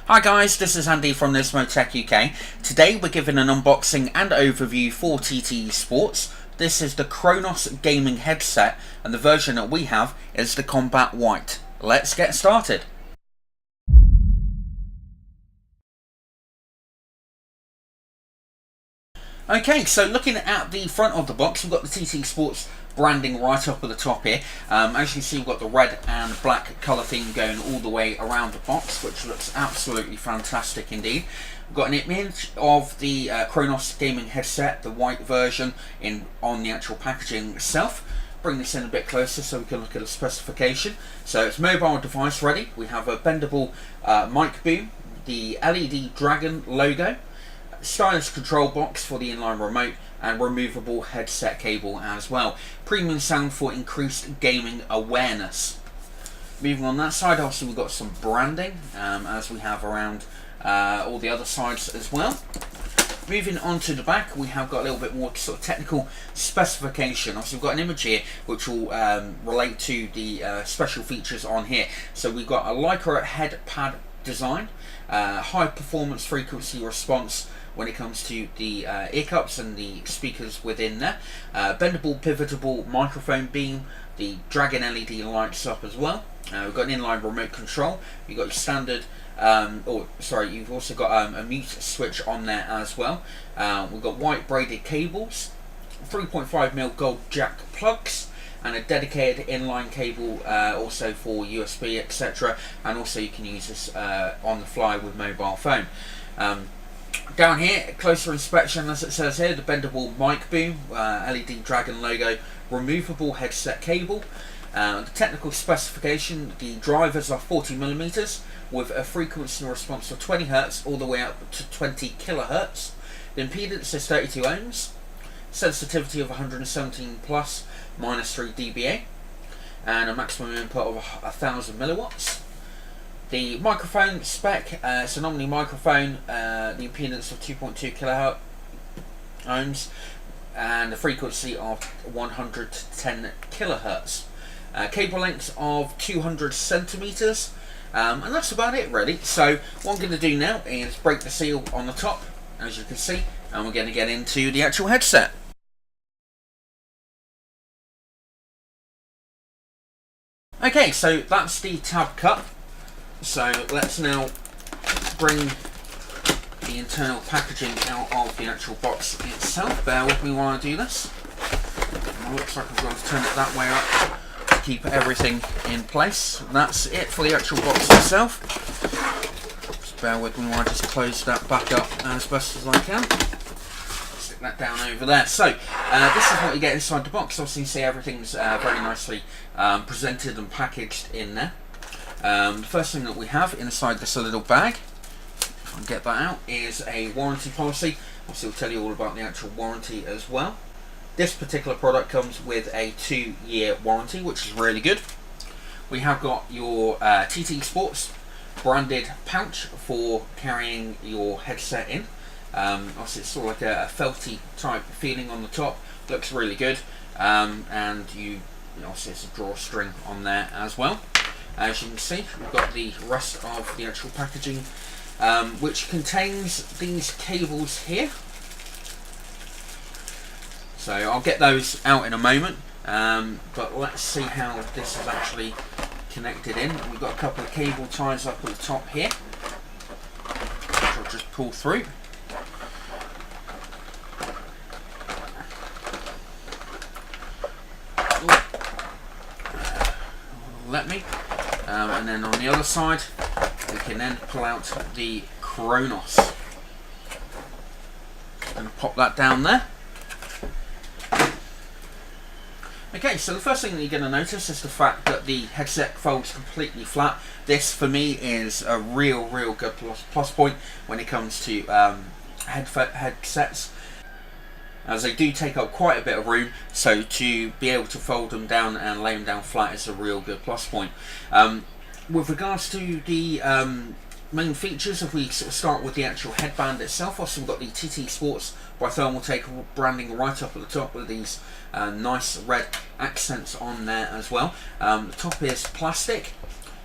Hi guys, this is Andy from Nismo Tech UK. Today we're giving an unboxing and overview for TT eSports. This is the Cronos gaming headset and the version that we have is the Combat White. Let's get started. Okay, so looking at the front of the box, we've got the TT eSports branding right up at the top here. As you can see, we've got the red and black colour theme going all the way around the box, which looks absolutely fantastic indeed. We've got an image of the Cronos gaming headset, the white version, on the actual packaging itself. Bring this in a bit closer so we can look at the specification. So it's mobile device ready. We have a bendable mic boom, the LED Dragon logo, stylus control box for the inline remote, and removable headset cable as well. Premium sound for increased gaming awareness. Moving on that side, also we've got some branding, as we have around all the other sides as well. Moving on to the back, we have got a little bit more sort of technical specification. Obviously, we've got an image here which will relate to the special features on here. So we've got a Lycra head pad design, high performance frequency response when it comes to the ear cups and the speakers within there, bendable pivotable microphone beam, the Dragon LED lights up as well. We've got an inline remote control. You've got your standard, you've also got a mute switch on there as well. We've got white braided cables, 3.5mm gold jack plugs, and a dedicated inline cable also for USB, etc. And also you can use this on the fly with mobile phone. Down here, closer inspection, as it says here, the bendable mic boom, LED Dragon logo, removable headset cable. The technical specification, the drivers are 40mm with a frequency response of 20 Hz all the way up to 20 kHz. The impedance is 32 ohms, sensitivity of 117 plus minus 3 dBA, and a maximum input of 1000 milliwatts. The microphone spec, it's an Omni microphone, the impedance of 2.2 kilohertz ohms, and a frequency of 110 kilohertz. Cable length of 200 centimeters, and that's about it really. So what I'm going to do now is break the seal on the top, as you can see, and we're going to get into the actual headset. Okay, so that's the tab cut. So let's now bring the internal packaging out of the actual box itself. Bear with me while I do this. It looks like I've got to turn it that way up to keep everything in place. And that's it for the actual box itself. Just bear with me while I just close that back up as best as I can. Stick that down over there. So this is what you get inside the box. Obviously you see everything's very nicely presented and packaged in there. The first thing that we have inside this little bag, if I can get that out, is a warranty policy. Obviously we'll tell you all about the actual warranty as well. This particular product comes with a 2-year warranty, which is really good. We have got your TT eSports branded pouch for carrying your headset in. Obviously it's sort of like a felty type feeling on the top, looks really good, and obviously it's a drawstring on there as well. As you can see, we've got the rest of the actual packaging, which contains these cables here. So I'll get those out in a moment, but let's see how this is actually connected in. We've got a couple of cable ties up at the top here, which I'll just pull through. Let me. And then on the other side, we can then pull out the Cronos. I'm going to pop that down there. Okay, so the first thing that you're going to notice is the fact that the headset folds completely flat. This, for me, is a real good plus point when it comes to headsets, as they do take up quite a bit of room, so to be able to fold them down and lay them down flat is a real good plus point. With regards to the main features, if we sort of start with the actual headband itself, also we've got the TT eSports by Thermal Take branding right up at the top with these nice red accents on there as well. The top is plastic,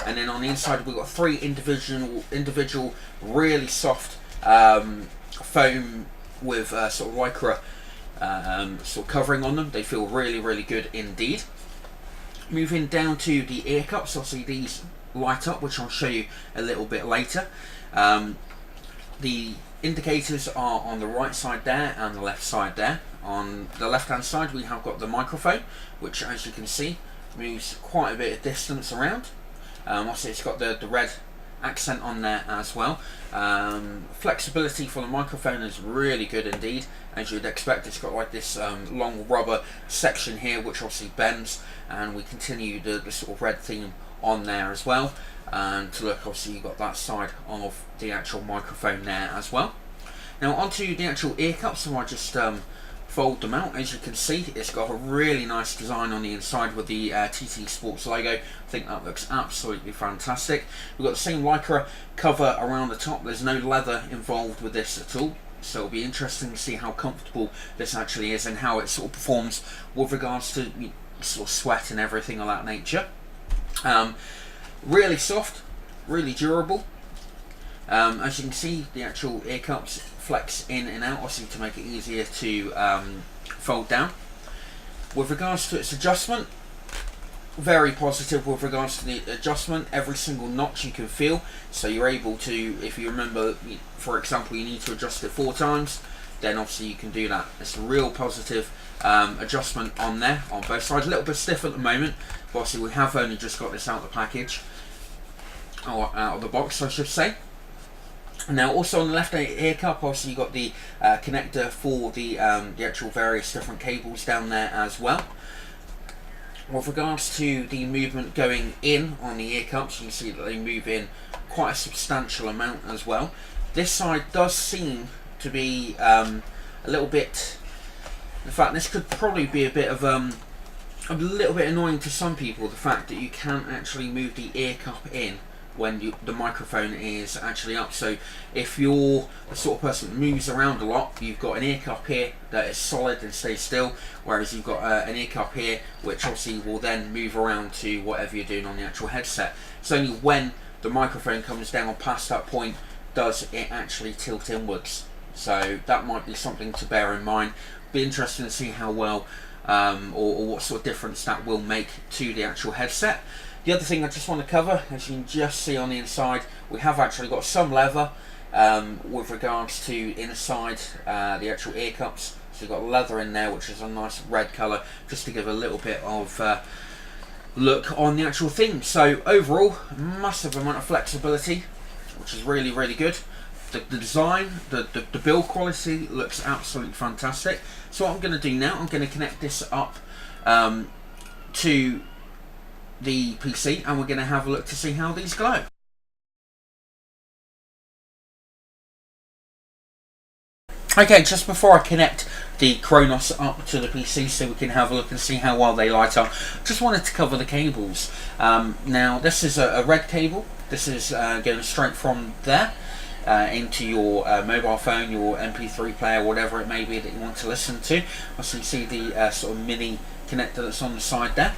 and then on the inside we've got 3 individual really soft foam with sort of lycra sort of covering on them. They feel really good indeed. Moving down to the ear cups, obviously these light up, which I'll show you a little bit later. The indicators are on the right side there and the left side there. On the left hand side we have got the microphone, which as you can see moves quite a bit of distance around. Obviously it's got the red accent on there as well. Flexibility for the microphone is really good indeed. As you'd expect, it's got like this long rubber section here which obviously bends, and we continue the sort of red theme on there as well. And to look, obviously you've got that side of the actual microphone there as well. Now onto the actual ear cups, so I just fold them out. As you can see, it's got a really nice design on the inside with the TT Sports logo. I think that looks absolutely fantastic. We've got the same lycra cover around the top. There's no leather involved with this at all, so it'll be interesting to see how comfortable this actually is and how it sort of performs with regards to sort of sweat and everything of that nature. Really soft, really durable. As you can see, the actual ear cups flex in and out, obviously to make it easier to fold down. With regards to its adjustment, very positive with regards to the adjustment. Every single notch you can feel, so you're able to, if you remember, for example, you need to adjust it 4 times, then obviously you can do that. It's a real positive adjustment on there on both sides. A little bit stiff at the moment, but obviously we have only just got this out of the package, or out of the box I should say. Now also on the left ear cup, obviously you've got the connector for the actual various different cables down there as well. With regards to the movement going in on the ear cups, you can see that they move in quite a substantial amount as well. This side does seem to be a little bit, in fact this could probably be a bit of a little bit annoying to some people, the fact that you can't actually move the ear cup in when the microphone is actually up. So if you're the sort of person that moves around a lot, you've got an ear cup here that is solid and stays still, whereas you've got an ear cup here which obviously will then move around to whatever you're doing on the actual headset. It's only when the microphone comes down past that point does it actually tilt inwards. So that might be something to bear in mind. Be interesting to see how well or what sort of difference that will make to the actual headset. The other thing I just want to cover, as you can just see on the inside, we have actually got some leather with regards to inside the actual ear cups. So we've got leather in there, which is a nice red colour, just to give a little bit of look on the actual thing. So overall, massive amount of flexibility, which is really good. The design, the build quality looks absolutely fantastic. So what I'm going to do now, I'm going to connect this up to the PC, and we're going to have a look to see how these glow. Okay, just before I connect the Cronos up to the PC so we can have a look and see how well they light up, just wanted to cover the cables. Now this is a red cable. This is going straight from there into your mobile phone, your MP3 player, whatever it may be that you want to listen to. Also you see the sort of mini connector that's on the side there.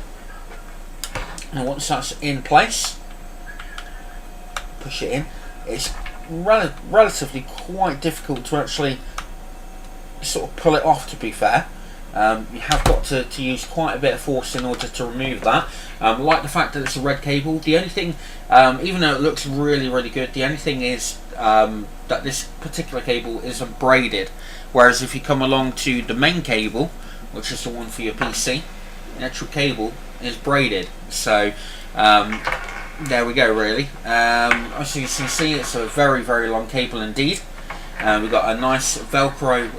And once that's in place, push it in. It's relatively quite difficult to actually sort of pull it off, to be fair. You have got to use quite a bit of force in order to remove that. Like the fact that it's a red cable. The only thing, even though it looks really good, the only thing is that this particular cable isn't braided. Whereas if you come along to the main cable, which is the one for your PC, the actual cable is braided. So there we go really. As you can see, it's a very long cable indeed. We've got a nice Velcro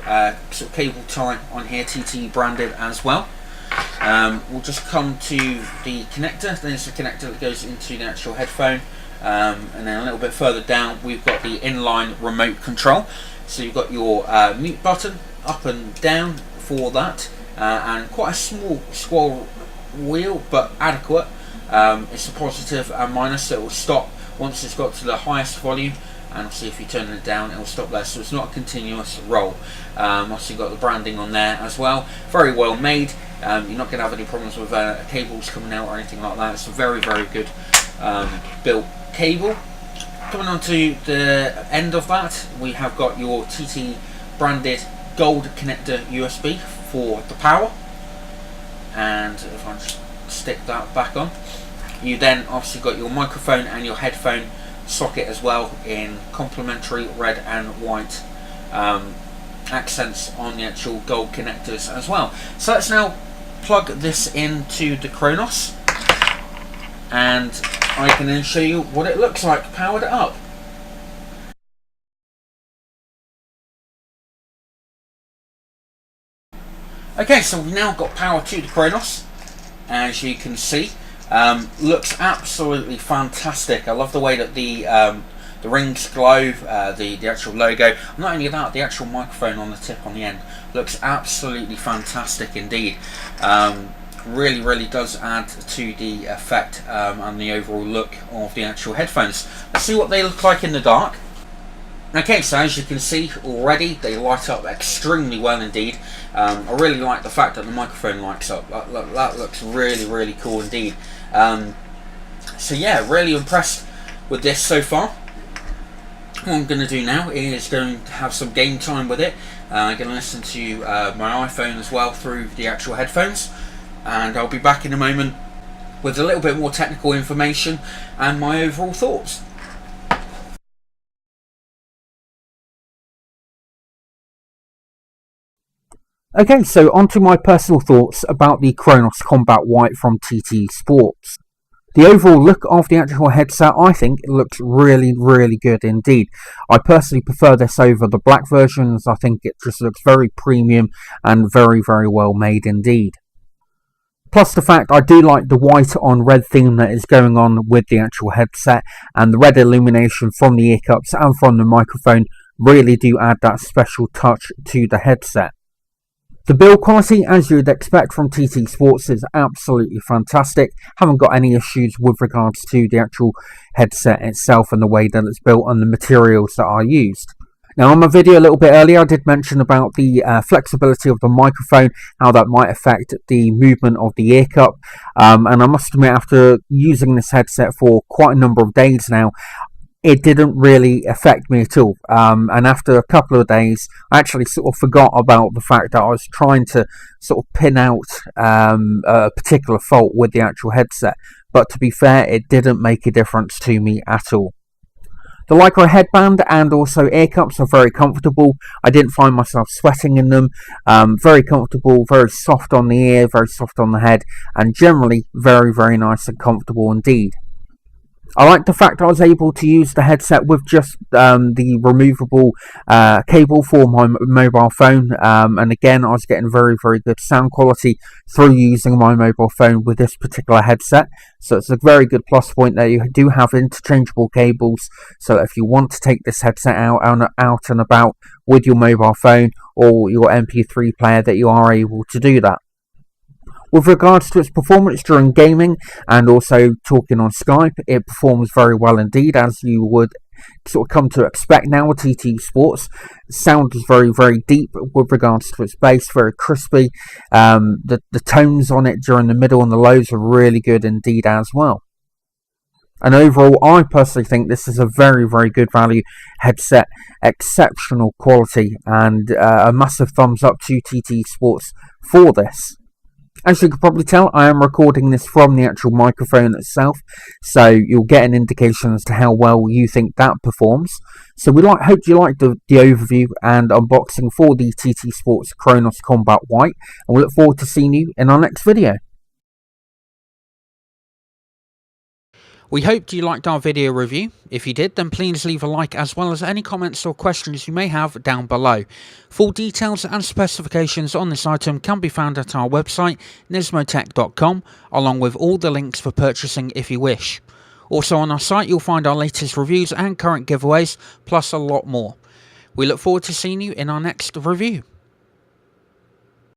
sort of cable tie on here, TT branded as well. We'll just come to the connector. There's the connector that goes into the actual headphone, and then a little bit further down we've got the inline remote control. So you've got your mute button up and down for that, and quite a small scroll wheel, but adequate. It's a positive and minus, so it will stop once it's got to the highest volume, and obviously if you turn it down it will stop there, so it's not a continuous roll. Obviously you've got the branding on there as well, very well made. You're not going to have any problems with cables coming out or anything like that. It's a very good built cable. Coming on to the end of that, we have got your TT branded gold connector USB for the power, and if I just stick that back on, you then obviously got your microphone and your headphone socket as well in complementary red and white accents on the actual gold connectors as well. So let's now plug this into the Cronos, and I can then show you what it looks like powered up. Okay, so we've now got power to the Cronos, as you can see. Looks absolutely fantastic. I love the way that the rings glow, the actual logo. Not only that, the actual microphone on the tip on the end looks absolutely fantastic indeed. Really does add to the effect and the overall look of the actual headphones. Let's see what they look like in the dark. Okay, so as you can see already, they light up extremely well indeed. I really like the fact that the microphone lights up. That looks really cool indeed. So yeah, really impressed with this so far. What I'm going to do now is going to have some game time with it. I'm going to listen to my iPhone as well through the actual headphones, and I'll be back in a moment with a little bit more technical information and my overall thoughts. Okay, so on to my personal thoughts about the Cronos Combat White from TT Sports. The overall look of the actual headset, I think, it looks really good indeed. I personally prefer this over the black versions. I think it just looks very premium and very well made indeed. Plus the fact I do like the white on red theme that is going on with the actual headset, and the red illumination from the ear cups and from the microphone really do add that special touch to the headset. The build quality, as you'd expect from TT Sports, is absolutely fantastic. Haven't got any issues with regards to the actual headset itself and the way that it's built and the materials that are used. Now, on my video a little bit earlier, I did mention about the flexibility of the microphone, how that might affect the movement of the ear cup. And I must admit, after using this headset for quite a number of days now, it didn't really affect me at all. And after a couple of days, I actually sort of forgot about the fact that I was trying to sort of pin out a particular fault with the actual headset. But to be fair, it didn't make a difference to me at all. The Lycra headband and also ear cups are very comfortable. I didn't find myself sweating in them. Very comfortable, very soft on the ear, very soft on the head, and generally very nice and comfortable indeed. I like the fact I was able to use the headset with just the removable cable for my mobile phone, and again I was getting very good sound quality through using my mobile phone with this particular headset. So it's a very good plus point that you do have interchangeable cables, so if you want to take this headset out and about with your mobile phone or your MP3 player, that you are able to do that. With regards to its performance during gaming and also talking on Skype, it performs very well indeed, as you would sort of come to expect now with TT Sports. Sound is very deep with regards to its bass, very crispy. The tones on it during the middle and the lows are really good indeed as well. And overall, I personally think this is a very good value headset, exceptional quality, and a massive thumbs up to TT Sports for this. As you can probably tell, I am recording this from the actual microphone itself, so you'll get an indication as to how well you think that performs. So hope you liked the overview and unboxing for the TT Sports Cronos Combat White, and we look forward to seeing you in our next video. We hope you liked our video review. If you did, then please leave a like, as well as any comments or questions you may have down below. Full details and specifications on this item can be found at our website, nismotech.com, along with all the links for purchasing if you wish. Also on our site you'll find our latest reviews and current giveaways, plus a lot more. We look forward to seeing you in our next review.